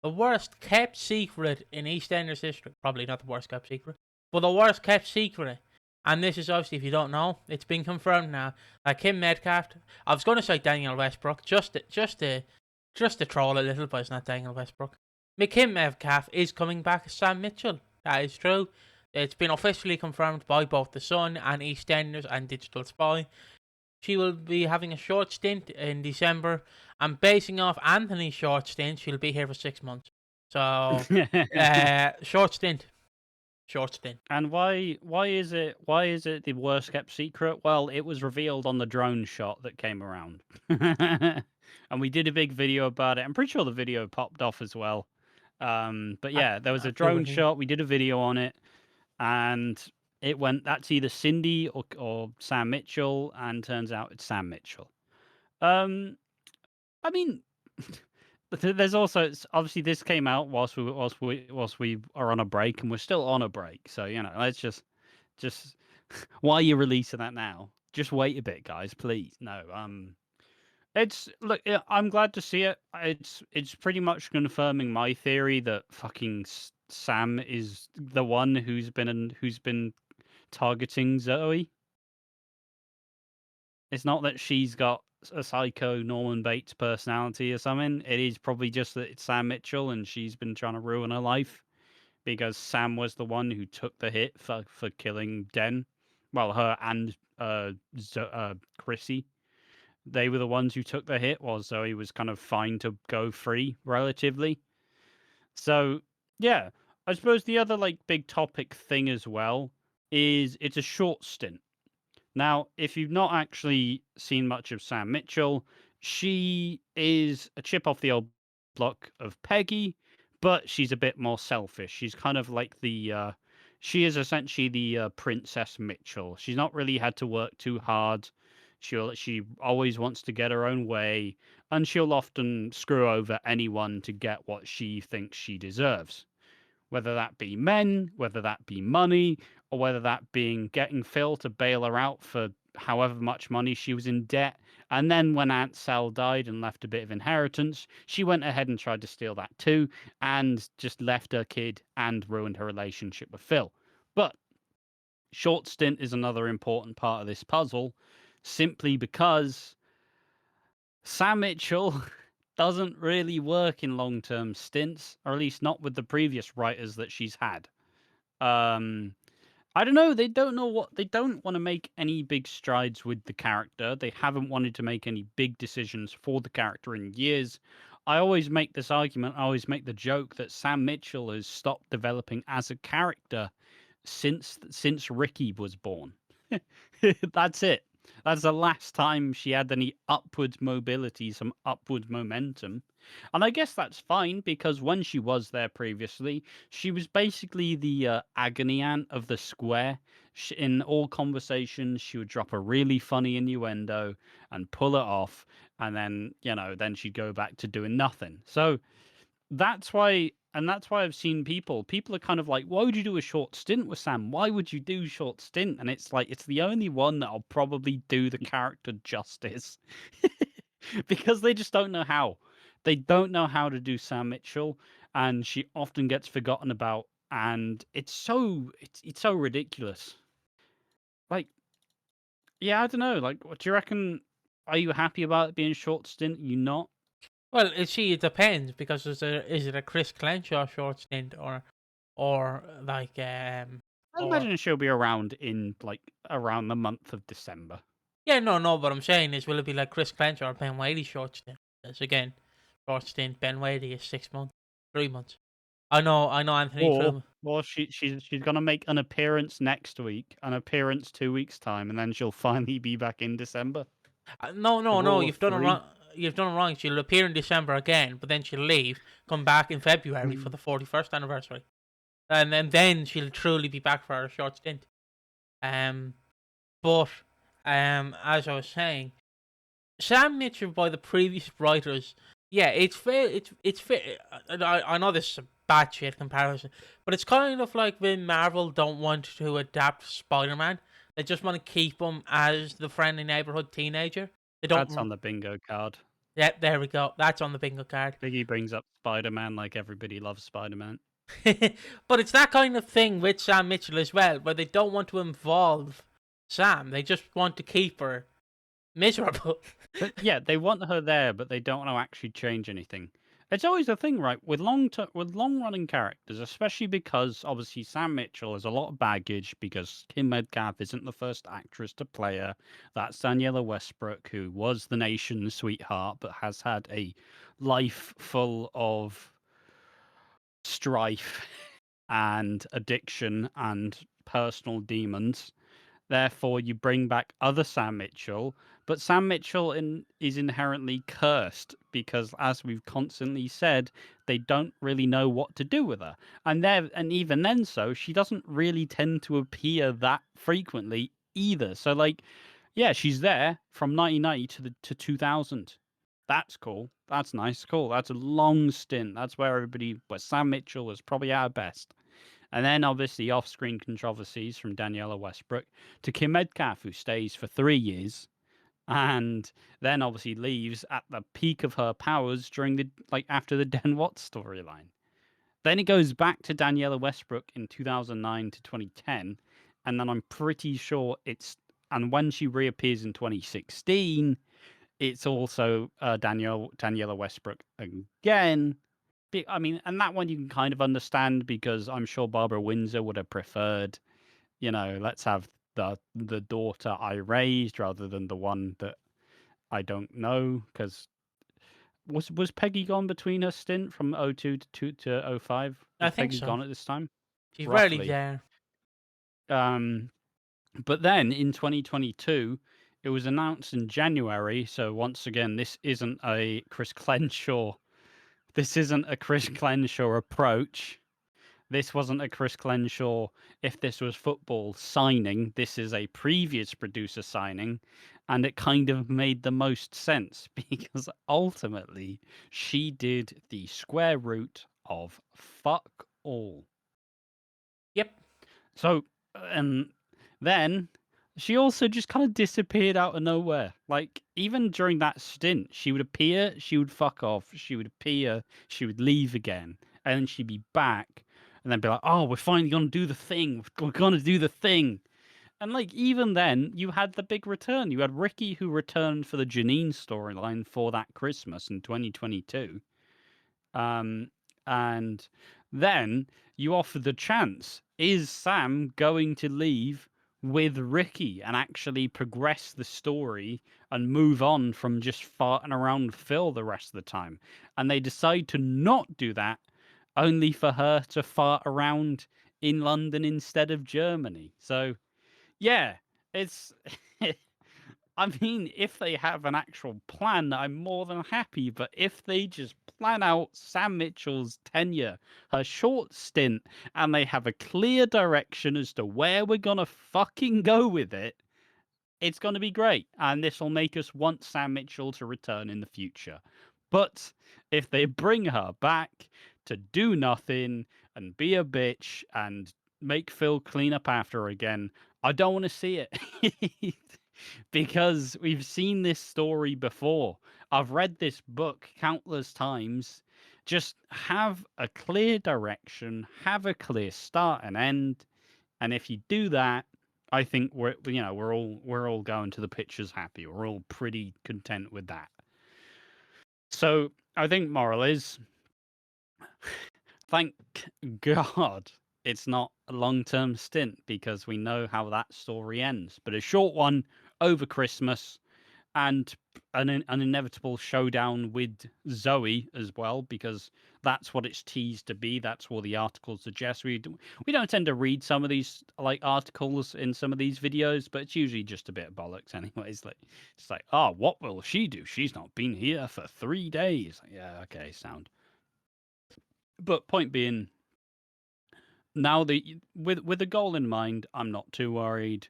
The worst kept secret in EastEnders history. Probably not the worst kept secret, but the worst kept secret. And this is obviously, if you don't know, it's been confirmed now. Kim Metcalf. I was going to say Daniel Westbrook, just to troll a little, but it's not Daniel Westbrook. Kim Metcalf is coming back as Sam Mitchell. That is true. It's been officially confirmed by both The Sun and EastEnders and Digital Spy. She will be having a short stint in December, and basing off Anthony's short stint, she'll be here for 6 months. So, short stint. And why is it the worst kept secret? Well, it was revealed on the drone shot that came around. And we did a big video about it. I'm pretty sure the video popped off as well. But yeah, there was a drone shot. We did a video on it, and it went, that's either Cindy or Sam Mitchell, and turns out it's Sam Mitchell. I mean, there's also, obviously this came out whilst we are on a break, and we're still on a break. So, let's just why are you releasing that now? Just wait a bit, guys, please. No, I'm glad to see it. It's pretty much confirming my theory that fucking Sam is the one who's been targeting Zoe. It's not that she's got a psycho Norman Bates personality or something. It is probably just that it's Sam Mitchell and she's been trying to ruin her life because Sam was the one who took the hit for killing Den. Well, her and Chrissy. They were the ones who took the hit, while Zoe was kind of fine to go free, relatively. So, yeah. I suppose the other, big topic thing as well is it's a short stint. Now, if you've not actually seen much of Sam Mitchell, she is a chip off the old block of Peggy, but she's a bit more selfish. She's kind of like she is essentially the Princess Mitchell. She's not really had to work too hard. She always wants to get her own way, and she'll often screw over anyone to get what she thinks she deserves. Whether that be men, whether that be money, or whether that being getting Phil to bail her out for however much money she was in debt. And then when Aunt Sal died and left a bit of inheritance, she went ahead and tried to steal that too, and just left her kid and ruined her relationship with Phil. But short stint is another important part of this puzzle, simply because Sam Mitchell doesn't really work in long-term stints, or at least not with the previous writers that she's had. I don't know. They don't want to make any big strides with the character. They haven't wanted to make any big decisions for the character in years. I always make this argument. I always make the joke that Sam Mitchell has stopped developing as a character since Ricky was born. That's it. That's the last time she had any upward mobility, some upward momentum. And I guess that's fine, because when she was there previously, she was basically the agony aunt of the square. In all conversations, she would drop a really funny innuendo and pull it off. And then, then she'd go back to doing nothing. So that's why I've seen people are kind of like, why would you do a short stint with Sam? Why would you do short stint? And it's like, it's the only one that'll probably do the character justice. Because they just don't know how. They don't know how to do Sam Mitchell, and she often gets forgotten about, and it's so ridiculous. Yeah, I don't know. What do you reckon? Are you happy about it being short stint? You not? Well, it depends, because is it a Chris Clenshaw short stint or I imagine she'll be around in around the month of December. Yeah, no. What I'm saying is, will it be like Chris Clenshaw or Ben Whaley short stint? Yes, again, short stint. Ben Whaley is 6 months, 3 months. I know. Anthony. Well, she's gonna make an appearance next week, an appearance 2 weeks time, and then she'll finally be back in December. No. You've done it wrong. You've done it wrong. She'll appear in December again, but then she'll leave, come back in February for the 41st anniversary, and then she'll truly be back for her short stint. But as I was saying, Sam Mitchell by the previous writers, yeah, it's fair. It's fair. I know this is a bad shit comparison, but it's kind of like when Marvel don't want to adapt Spider-Man. They just want to keep him as the friendly neighborhood teenager. They don't. That's on the bingo card. Yep, there we go. That's on the bingo card. Piggy brings up Spider-Man like everybody loves Spider-Man. But it's that kind of thing with Sam Mitchell as well, where they don't want to involve Sam. They just want to keep her miserable. But yeah, they want her there, but they don't want to actually change anything. It's always the thing, right? With long-running characters, especially because obviously Sam Mitchell has a lot of baggage because Kim Metcalf isn't the first actress to play her. That's Daniela Westbrook, who was the nation's sweetheart, but has had a life full of strife and addiction and personal demons. Therefore, you bring back other Sam Mitchell, but Sam Mitchell is inherently cursed because, as we've constantly said, they don't really know what to do with her. And even then, she doesn't really tend to appear that frequently either. So, like, yeah, she's there from 1990 to 2000. That's cool. That's nice. Cool. That's a long stint. That's where Sam Mitchell was probably at her best. And then obviously off-screen controversies from Daniela Westbrook to Kim Metcalf, who stays for 3 years and then obviously leaves at the peak of her powers after the Den Watts storyline. Then it goes back to Daniela Westbrook in 2009 to 2010, and then I'm pretty sure and when she reappears in 2016, it's also Daniela Westbrook again. I mean, and that one you can kind of understand because I'm sure Barbara Windsor would have preferred, let's have the daughter I raised rather than the one that I don't know. Because was Peggy gone between her stint from 02 to 05? I Was think Peggy so. gone at this time? She's rarely Roughly. there. But then in 2022, it was announced in January. So once again, this isn't a Chris Clenshaw. This isn't a Chris Clenshaw approach. This wasn't a Chris Clenshaw, if this was football, signing. This is a previous producer signing. And it kind of made the most sense because ultimately she did the square root of fuck all. Yep. So, and then she also just kind of disappeared out of nowhere. Like, even during that stint, she would appear, she would fuck off, she would appear, she would leave again, and then she'd be back, and then be like, oh, we're finally going to do the thing. We're going to do the thing. And, like, even then, you had the big return. You had Ricky, who returned for the Janine storyline for that Christmas in 2022. And then you offer the chance. Is Sam going to leave with Ricky and actually progress the story and move on from just farting around Phil the rest of the time? And they decide to not do that, only for her to fart around in London instead of Germany. So, yeah, it's. I mean, if they have an actual plan, I'm more than happy. But if they just plan out Sam Mitchell's tenure, her short stint, and they have a clear direction as to where we're going to fucking go with it, it's going to be great. And this will make us want Sam Mitchell to return in the future. But if they bring her back to do nothing and be a bitch and make Phil clean up after her again, I don't want to see it. Because we've seen this story before. I've read this book countless times. Just have a clear direction, have a clear start and end, and if you do that, I think we're all going to the pictures happy. We're all pretty content with that. So I think moral is, thank God it's not a long-term stint because we know how that story ends. But a short one over Christmas and an inevitable showdown with Zoe as well, because that's what it's teased to be. That's what the articles suggest. We don't tend to read some of these like articles in some of these videos, but it's usually just a bit of bollocks anyways. Like it's like, oh, what will she do? She's not been here for 3 days. Yeah, okay, sound. But point being, now with the goal in mind, I'm not too worried.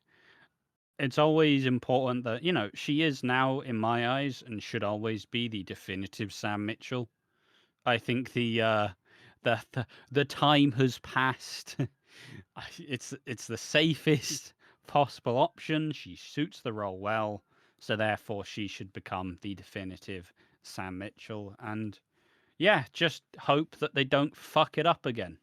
It's always important that she is now in my eyes and should always be the definitive Sam Mitchell. I think the time has passed. It's the safest possible option. She suits the role well, so therefore she should become the definitive Sam Mitchell, and yeah, just hope that they don't fuck it up again.